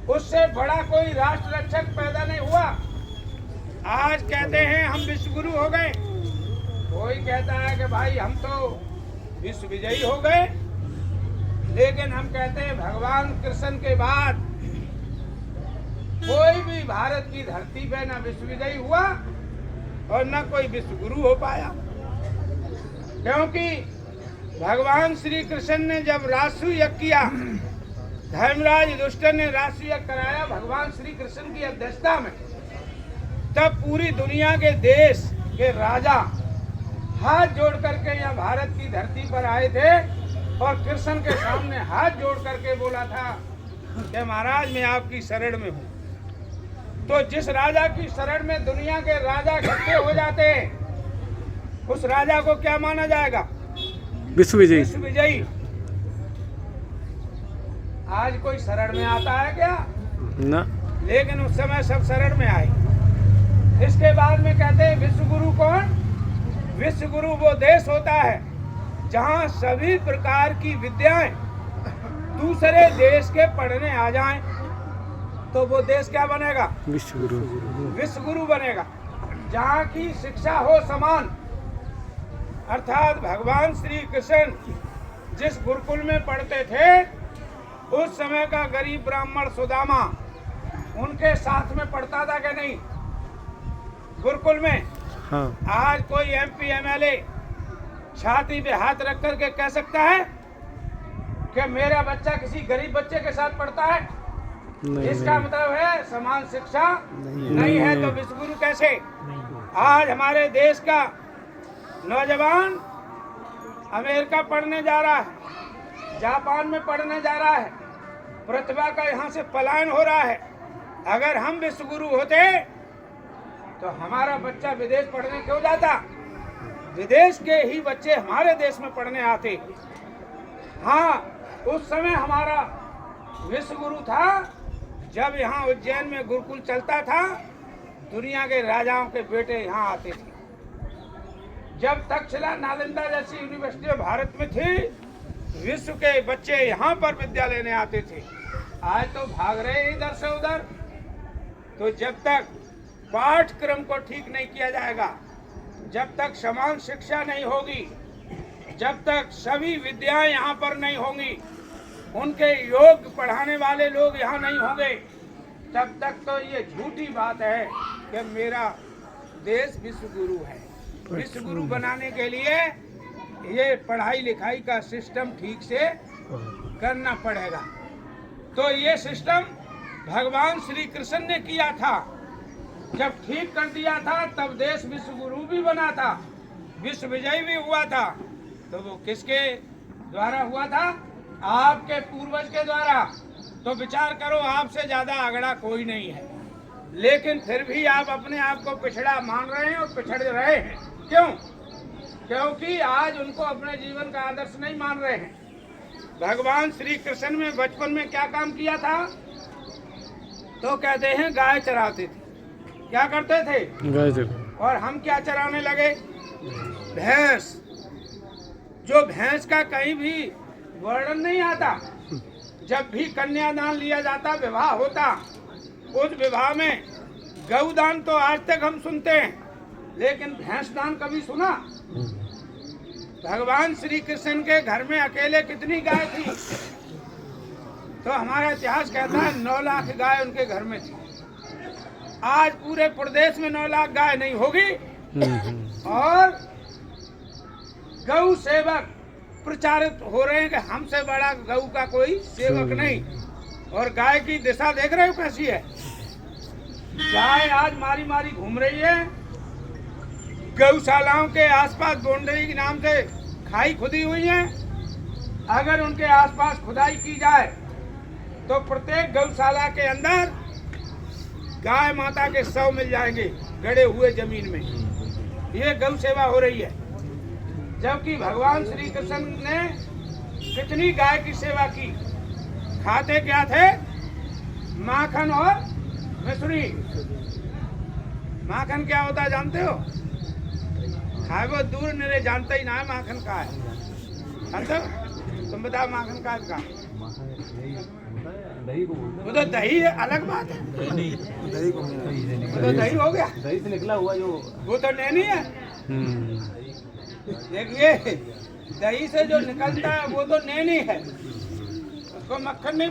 उससे बड़ा कोई राष्ट्र रक्षक पैदा नहीं हुआ। आज कहते हैं हम विश्व गुरु हो गए, कोई कहता है कि भाई हम तो विश्व विजयी हो गए, लेकिन हम कहते हैं भगवान कृष्ण के बाद कोई भी भारत की धरती पे न विश्व विजयी हुआ और न कोई विश्व गुरु हो पाया। क्योंकि भगवान श्री कृष्ण ने जब राष्ट्र यज्ञ किया, धर्मराज युधिष्ठिर ने राष्ट्र यज्ञ कराया भगवान श्री कृष्ण की अध्यक्षता में, तब पूरी दुनिया के देश के राजा हाथ जोड़ करके यहाँ भारत की धरती पर आए थे और कृष्ण के सामने हाथ जोड़ करके बोला था कि महाराज मैं आपकी शरण में हूँ। तो जिस राजा की शरण में दुनिया के राजा इकट्ठे हो जाते हैं, उस राजा को क्या माना जाएगा? विश्व विजयी। विश्व विजयी। आज कोई शरण में आता है क्या? ना। लेकिन उस समय सब शरण में आए। इसके बाद में कहते हैं विश्व गुरु कौन? विश्व गुरु वो देश होता है जहाँ सभी प्रकार की विद्याएं दूसरे देश के पढ़ने आ जाएं, तो वो देश क्या बनेगा? विश्व गुरु। विश्व गुरु बनेगा। जहाँ की शिक्षा हो समान, अर्थात भगवान श्री कृष्ण जिस गुरुकुल में पढ़ते थे, उस समय का गरीब ब्राह्मण सुदामा उनके साथ में पढ़ता था कि नहीं गुरुकुल में? हाँ। आज कोई एमपी एमएलए छाती पे हाथ रख करके कह सकता है कि मेरा बच्चा किसी गरीब बच्चे के साथ पढ़ता है? नहीं, इसका नहीं। मतलब है समान शिक्षा नहीं है, तो विश्व गुरु कैसे? आज हमारे देश का नौजवान अमेरिका पढ़ने जा रहा है, जापान में पढ़ने जा रहा है, प्रतिभा का यहाँ से पलायन हो रहा है। अगर हम विश्व गुरु होते तो हमारा बच्चा विदेश पढ़ने क्यों जाता? विदेश के ही बच्चे हमारे देश में पढ़ने आते। हाँ, उस समय हमारा विश्व गुरु था जब यहाँ उज्जैन में गुरुकुल चलता था, दुनिया के राजाओं के बेटे यहाँ आते थे। जब तक्षशिला नालंदा जैसी यूनिवर्सिटी भारत में थी, विश्व के बच्चे यहाँ पर विद्या लेने आते थे। आज तो भाग रहे इधर से उधर। तो जब तक पाठ्यक्रम को ठीक नहीं किया जाएगा, जब तक समान शिक्षा नहीं होगी, जब तक सभी विद्याएं यहाँ पर नहीं होंगी, उनके योग पढ़ाने वाले लोग यहाँ नहीं होंगे, तब तक तो ये झूठी बात है कि मेरा देश विश्व गुरु है। विश्व गुरु बनाने के लिए ये पढ़ाई लिखाई का सिस्टम ठीक से करना पड़ेगा। तो ये सिस्टम भगवान श्री कृष्ण ने किया था। जब ठीक कर दिया था तब देश विश्व गुरु भी बना था, विश्व विजयी भी हुआ था। तो वो किसके द्वारा हुआ था? आपके पूर्वज के द्वारा। तो विचार करो, आपसे ज्यादा अगड़ा कोई नहीं है, लेकिन फिर भी आप अपने आप को पिछड़ा मान रहे हैं और पिछड़ रहे हैं। क्यों? क्योंकि आज उनको अपने जीवन का आदर्श नहीं मान रहे हैं। भगवान श्री कृष्ण में बचपन में क्या काम किया था? तो कहते हैं गाय चराते थे। क्या करते थे? गाय चरा। और हम क्या चराने लगे? भैंस। जो भैंस का कहीं भी वर्णन नहीं आता। जब भी कन्यादान लिया जाता, विवाह होता, उस विवाह में गौदान तो आज तक हम सुनते हैं, लेकिन भैंस दान कभी सुना? भगवान श्री कृष्ण के घर में अकेले कितनी गाय थी? तो हमारा इतिहास कहता है 9 लाख गाय उनके घर में थी। आज पूरे प्रदेश में 9 लाख गाय नहीं होगी। और गौ सेवक प्रचारित हो रहे हैं कि हमसे बड़ा गौ का कोई सेवक नहीं। और गाय की दिशा देख रहे हो कैसी है? गाय आज मारी मारी घूम रही है। गौशालाओं के आसपास बाउंड्री के नाम से खाई खुदी हुई है। अगर उनके आसपास खुदाई की जाए तो प्रत्येक गौशाला के अंदर गाय माता के शव मिल जाएंगे गड़े हुए जमीन में। ये गौ सेवा हो रही है। जबकि भगवान श्री कृष्ण ने कितनी गाय की सेवा की। खाते क्या थे? माखन और मिश्री। माखन क्या होता है जानते हो? खाए वो दूर मेरे जानते ही ना है माखन का है। तुम बताओ माखन का है? वो तो दही है, अलग बात है। वो तो दही हो गया, दही से निकला हुआ जो वो तो नैनी है। हम्म, देखिए, दही से जो निकलता है वो तो नैनी है, उसको मक्खन नहीं